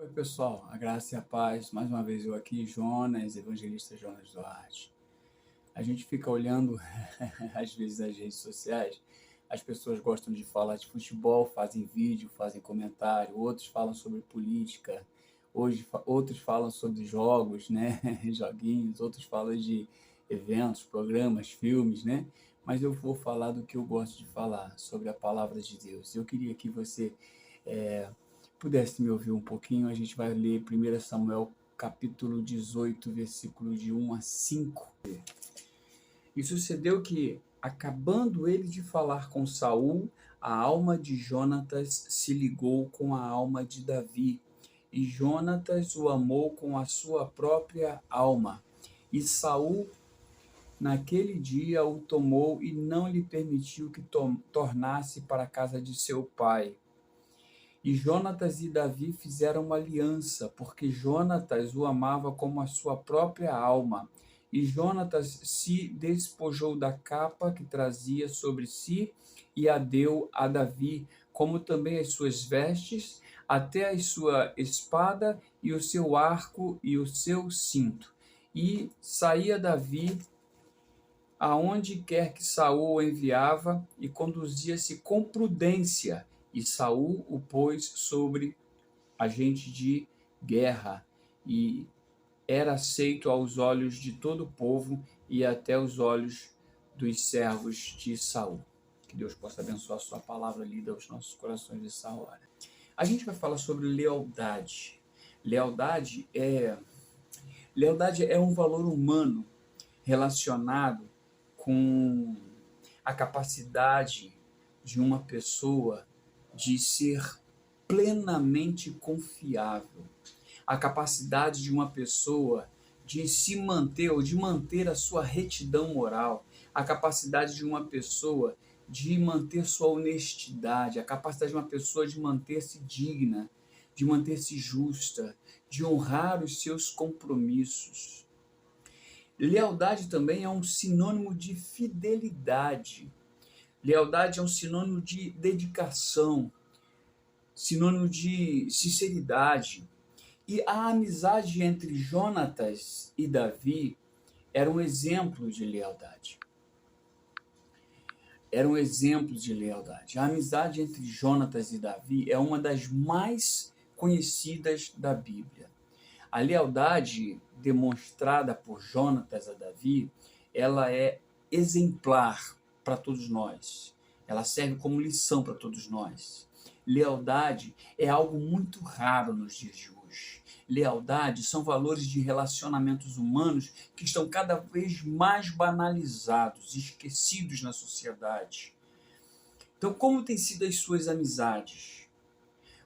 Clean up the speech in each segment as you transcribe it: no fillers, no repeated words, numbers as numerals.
Oi, pessoal, a graça e a paz. Mais uma vez eu aqui, Jonas, evangelista Jonas Duarte. A gente fica olhando, às vezes, as redes sociais, as pessoas gostam de falar de futebol, fazem vídeo, fazem comentário, outros falam sobre política, outros falam sobre jogos, né? Joguinhos, outros falam de eventos, programas, filmes, né? Mas eu vou falar do que eu gosto de falar, sobre a palavra de Deus. Eu queria que você eh, pudesse me ouvir um pouquinho. A gente vai ler 1 Samuel capítulo 18, versículo de 1 a 5. E sucedeu que, acabando ele de falar com Saul, a alma de Jonatas se ligou com a alma de Davi, e Jonatas o amou com a sua própria alma. E Saul, naquele dia, o tomou e não lhe permitiu que tornasse para a casa de seu pai. E Jonatas e Davi fizeram uma aliança, porque Jonatas o amava como a sua própria alma. E Jonatas se despojou da capa que trazia sobre si e a deu a Davi, como também as suas vestes, até a sua espada e o seu arco e o seu cinto. E saía Davi aonde quer que Saul o enviava, e conduzia-se com prudência, e Saul o pôs sobre agente de guerra, e era aceito aos olhos de todo o povo e até os olhos dos servos de Saul. Que Deus possa abençoar a sua palavra lida aos nossos corações nessa hora. A gente vai falar sobre lealdade. Lealdade é um valor humano relacionado com a capacidade de uma pessoa de ser plenamente confiável, a capacidade de uma pessoa de se manter ou de manter a sua retidão moral, a capacidade de uma pessoa de manter sua honestidade, a capacidade de uma pessoa de manter-se digna, de manter-se justa, de honrar os seus compromissos. Lealdade também é um sinônimo de fidelidade. Lealdade é um sinônimo de dedicação, sinônimo de sinceridade. E a amizade entre Jonatas e Davi era um exemplo de lealdade. Era um exemplo de lealdade. A amizade entre Jonatas e Davi é uma das mais conhecidas da Bíblia. A lealdade demonstrada por Jonatas a Davi, ela é exemplar para todos nós. Ela serve como lição para todos nós. Lealdade é algo muito raro nos dias de hoje. Lealdade são valores de relacionamentos humanos que estão cada vez mais banalizados, esquecidos na sociedade. Então, como têm sido as suas amizades?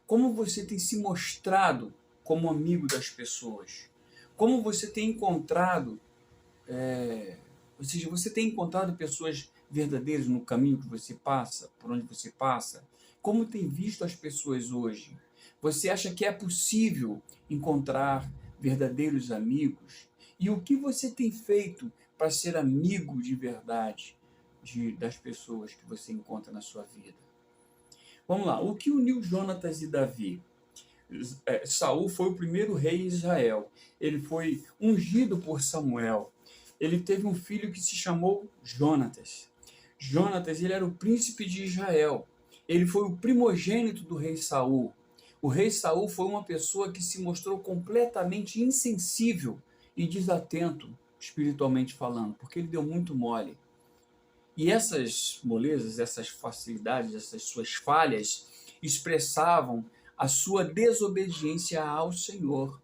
Como você tem se mostrado como amigo das pessoas? Como você tem encontrado, ou seja, você tem encontrado pessoas verdadeiras no caminho que você passa, por onde você passa? Como tem visto as pessoas hoje? Você acha que é possível encontrar verdadeiros amigos? E o que você tem feito para ser amigo de verdade das pessoas que você encontra na sua vida? Vamos lá, o que uniu Jonatas e Davi? Saul foi o primeiro rei de Israel. Ele foi ungido por Samuel. Ele teve um filho que se chamou Jonatas. Jonatas, ele era o príncipe de Israel. Ele foi o primogênito do rei Saul. O rei Saul foi uma pessoa que se mostrou completamente insensível e desatento, espiritualmente falando, porque ele deu muito mole. E essas molezas, essas facilidades, essas suas falhas, expressavam a sua desobediência ao Senhor.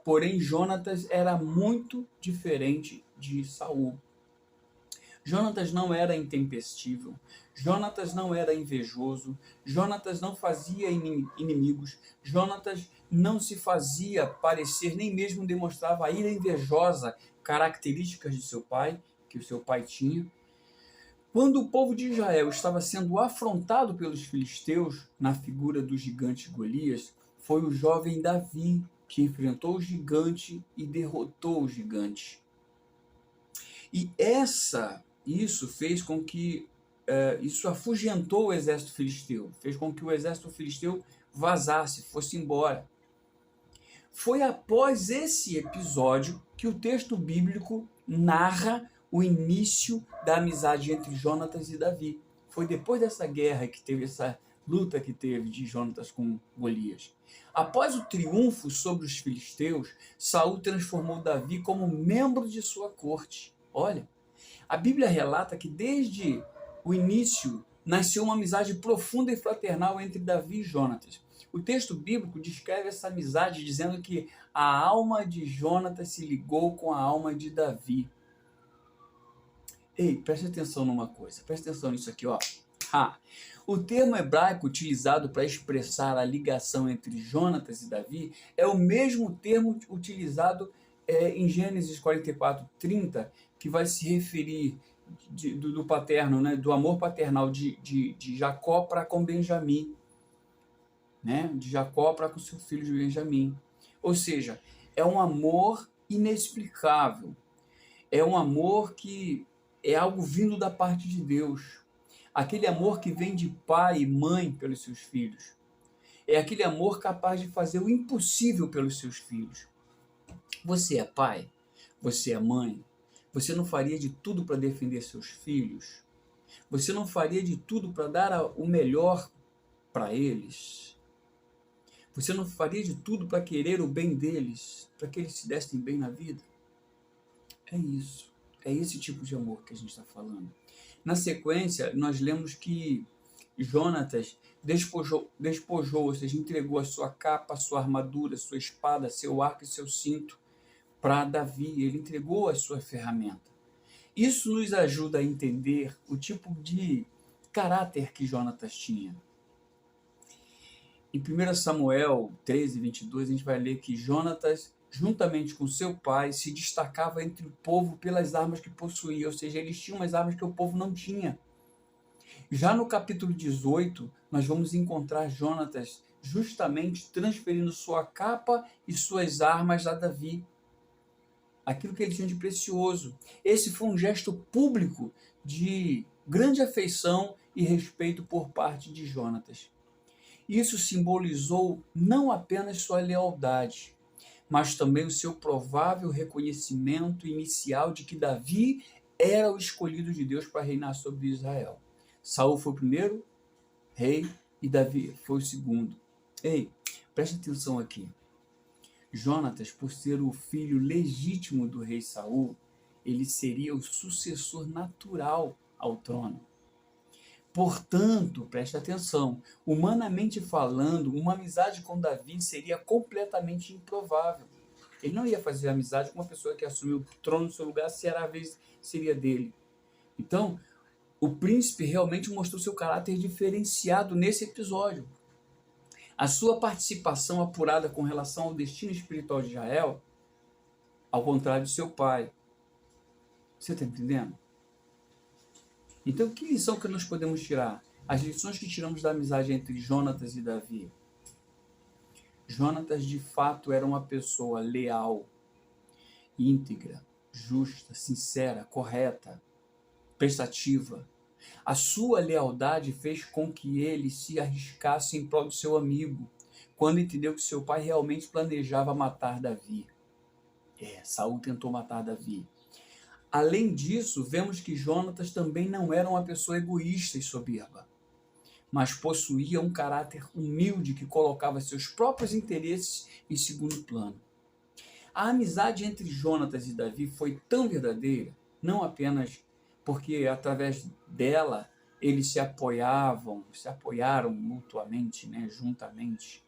Porém, Jonatas era muito diferente de Saul. Jonatas não era intempestivo, Jonatas não era invejoso, Jonatas não fazia inimigos, Jonatas não se fazia parecer, nem mesmo demonstrava a ira invejosa, características de seu pai, que o seu pai tinha. Quando o povo de Israel estava sendo afrontado pelos filisteus, na figura do gigante Golias, foi o jovem Davi que enfrentou o gigante e derrotou o gigante. E isso fez com que isso afugentou o exército filisteu, fez com que o exército filisteu vazasse, fosse embora. Foi após esse episódio que o texto bíblico narra o início da amizade entre Jonatas e Davi. Foi depois dessa guerra que teve essa luta que teve de Jonatas com Golias. Após o triunfo sobre os filisteus, Saul transformou Davi como membro de sua corte. Olha, a Bíblia relata que desde o início nasceu uma amizade profunda e fraternal entre Davi e Jonatas. O texto bíblico descreve essa amizade dizendo que a alma de Jonatas se ligou com a alma de Davi. Ei, preste atenção numa coisa, preste atenção nisso aqui, ó. O termo hebraico utilizado para expressar a ligação entre Jonatas e Davi é o mesmo termo utilizado em Gênesis 44:30, que vai se referir do paterno, né, do amor paternal de Jacó para com Benjamim, né, de Jacó para com seu filho de Benjamim. Ou seja, é um amor inexplicável, é um amor que é algo vindo da parte de Deus. Aquele amor que vem de pai e mãe pelos seus filhos. É aquele amor capaz de fazer o impossível pelos seus filhos. Você é pai? Você é mãe? Você não faria de tudo para defender seus filhos? Você não faria de tudo para dar o melhor para eles? Você não faria de tudo para querer o bem deles, para que eles se dessem bem na vida? É isso. É esse tipo de amor que a gente está falando. Na sequência, nós lemos que Jonatas despojou, ou seja, entregou a sua capa, a sua armadura, a sua espada, seu arco e seu cinto para Davi. Ele entregou a sua ferramenta. Isso nos ajuda a entender o tipo de caráter que Jonatas tinha. Em 1 Samuel 13:22, a gente vai ler que Jonatas, juntamente com seu pai, se destacava entre o povo pelas armas que possuía, ou seja, eles tinham umas armas que o povo não tinha. Já no capítulo 18, nós vamos encontrar Jonatas justamente transferindo sua capa e suas armas a Davi, aquilo que ele tinha de precioso. Esse foi um gesto público de grande afeição e respeito por parte de Jonatas. Isso simbolizou não apenas sua lealdade, mas também o seu provável reconhecimento inicial de que Davi era o escolhido de Deus para reinar sobre Israel. Saul foi o primeiro rei e Davi foi o segundo. Ei, preste atenção aqui. Jonatas, por ser o filho legítimo do rei Saul, ele seria o sucessor natural ao trono. Portanto, preste atenção, humanamente falando, uma amizade com Davi seria completamente improvável. Ele não ia fazer amizade com uma pessoa que assumiu o trono no seu lugar se era a vez seria dele. Então, o príncipe realmente mostrou seu caráter diferenciado nesse episódio. A sua participação apurada com relação ao destino espiritual de Israel, ao contrário de seu pai. Você está entendendo? Então, que lição que nós podemos tirar? As lições que tiramos da amizade entre Jonatas e Davi. Jonatas, de fato, era uma pessoa leal, íntegra, justa, sincera, correta, prestativa. A sua lealdade fez com que ele se arriscasse em prol do seu amigo, quando entendeu que seu pai realmente planejava matar Davi. Saul tentou matar Davi. Além disso, vemos que Jonatas também não era uma pessoa egoísta e soberba, mas possuía um caráter humilde que colocava seus próprios interesses em segundo plano. A amizade entre Jonatas e Davi foi tão verdadeira, não apenas porque através dela eles se apoiaram mutuamente, né, juntamente,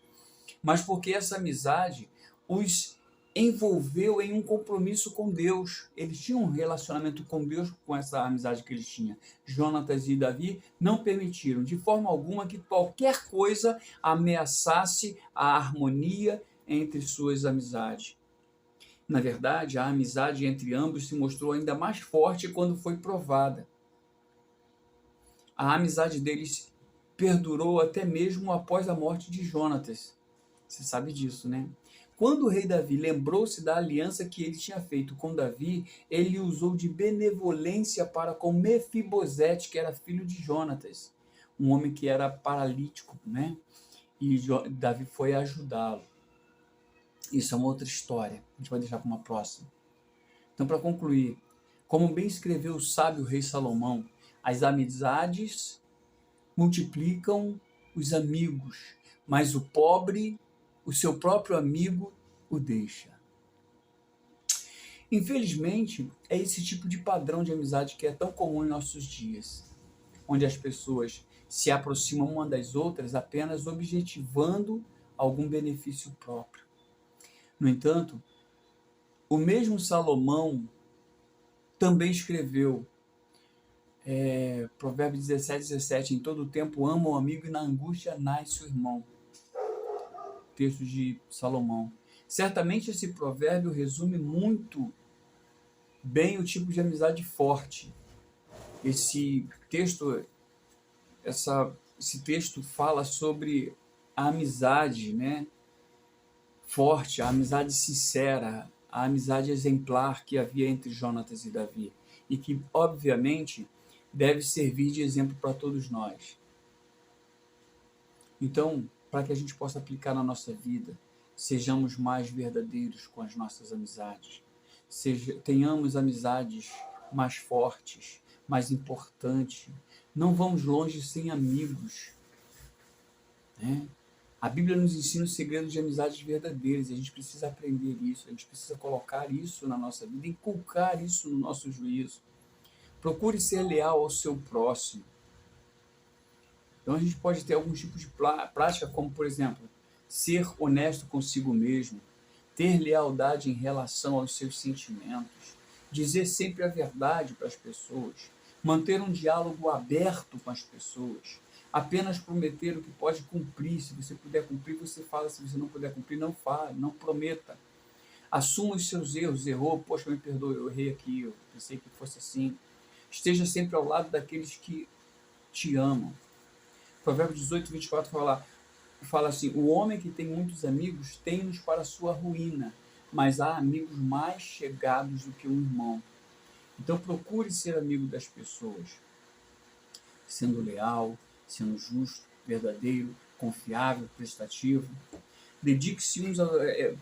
mas porque essa amizade os envolveu em um compromisso com Deus. Eles tinham um relacionamento com Deus com essa amizade que eles tinham. Jonatas e Davi não permitiram de forma alguma que qualquer coisa ameaçasse a harmonia entre suas amizades. Na verdade, a amizade entre ambos se mostrou ainda mais forte quando foi provada. A amizade deles perdurou até mesmo após a morte de Jonatas. Você sabe disso, né? Quando o rei Davi lembrou-se da aliança que ele tinha feito com Davi, ele usou de benevolência para com Mefibosete, que era filho de Jonatas, um homem que era paralítico, né? E Davi foi ajudá-lo. Isso é uma outra história, a gente vai deixar para uma próxima. Então, para concluir, como bem escreveu o sábio rei Salomão, as amizades multiplicam os amigos, mas o pobre, o seu próprio amigo, o deixa. Infelizmente, é esse tipo de padrão de amizade que é tão comum em nossos dias, onde as pessoas se aproximam uma das outras apenas objetivando algum benefício próprio. No entanto, o mesmo Salomão também escreveu Provérbios 17, em todo o tempo ama o amigo e na angústia nasce o irmão. Texto de Salomão. Certamente esse provérbio resume muito bem o tipo de amizade forte. Esse texto fala sobre a amizade, né, forte, a amizade sincera, a amizade exemplar que havia entre Jonatas e Davi, e que, obviamente, deve servir de exemplo para todos nós. Então, para que a gente possa aplicar na nossa vida, sejamos mais verdadeiros com as nossas amizades, tenhamos amizades mais fortes, mais importantes. Não vamos longe sem amigos, né? A Bíblia nos ensina os segredos de amizades verdadeiras, e a gente precisa aprender isso, a gente precisa colocar isso na nossa vida, inculcar isso no nosso juízo. Procure ser leal ao seu próximo. Então a gente pode ter alguns tipos de prática, como por exemplo, ser honesto consigo mesmo, ter lealdade em relação aos seus sentimentos, dizer sempre a verdade para as pessoas, manter um diálogo aberto com as pessoas, apenas prometer o que pode cumprir. Se você puder cumprir, você fala; se você não puder cumprir, não fale, não prometa. Assuma os seus erros. Errou, poxa, me perdoe, eu errei aqui, eu pensei que fosse assim. Esteja sempre ao lado daqueles que te amam. Provérbios 18, 24 fala assim: o homem que tem muitos amigos tem-nos para a sua ruína, mas há amigos mais chegados do que um irmão. Então procure ser amigo das pessoas, sendo leal, sendo justo, verdadeiro, confiável, prestativo. Dedique-se uns a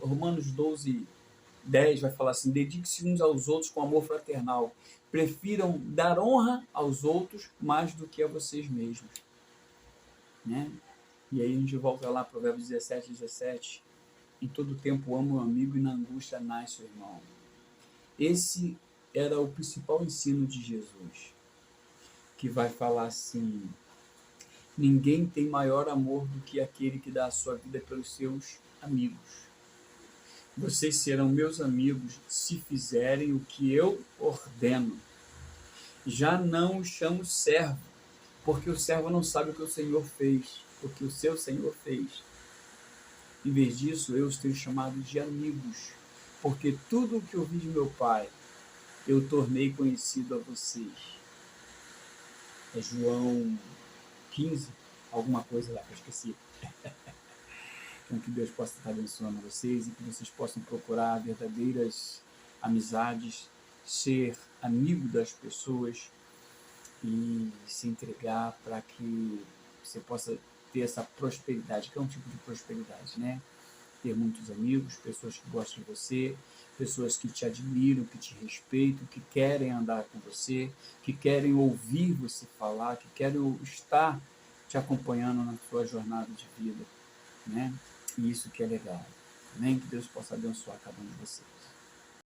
Romanos 12:10 vai falar assim: dedique-se uns aos outros com amor fraternal. Prefiram dar honra aos outros mais do que a vocês mesmos. Né? E aí a gente volta lá, Provérbios 17. Em todo tempo amo o amigo e na angústia nasce o irmão. Esse era o principal ensino de Jesus, que vai falar assim: ninguém tem maior amor do que aquele que dá a sua vida pelos seus amigos. Vocês serão meus amigos se fizerem o que eu ordeno. Já não os chamo servo, porque o servo não sabe o que o Senhor fez, o que o seu Senhor fez. Em vez disso, eu os tenho chamado de amigos, porque tudo o que ouvi de meu Pai, eu tornei conhecido a vocês. É João 15, alguma coisa lá que eu esqueci. Então, que Deus possa estar abençoando vocês e que vocês possam procurar verdadeiras amizades, ser amigo das pessoas e se entregar para que você possa ter essa prosperidade, que é um tipo de prosperidade, né? Ter muitos amigos, pessoas que gostam de você, pessoas que te admiram, que te respeitam, que querem andar com você, que querem ouvir você falar, que querem estar te acompanhando na sua jornada de vida, né? E isso que é legal. Amém? Que Deus possa abençoar cada um de vocês.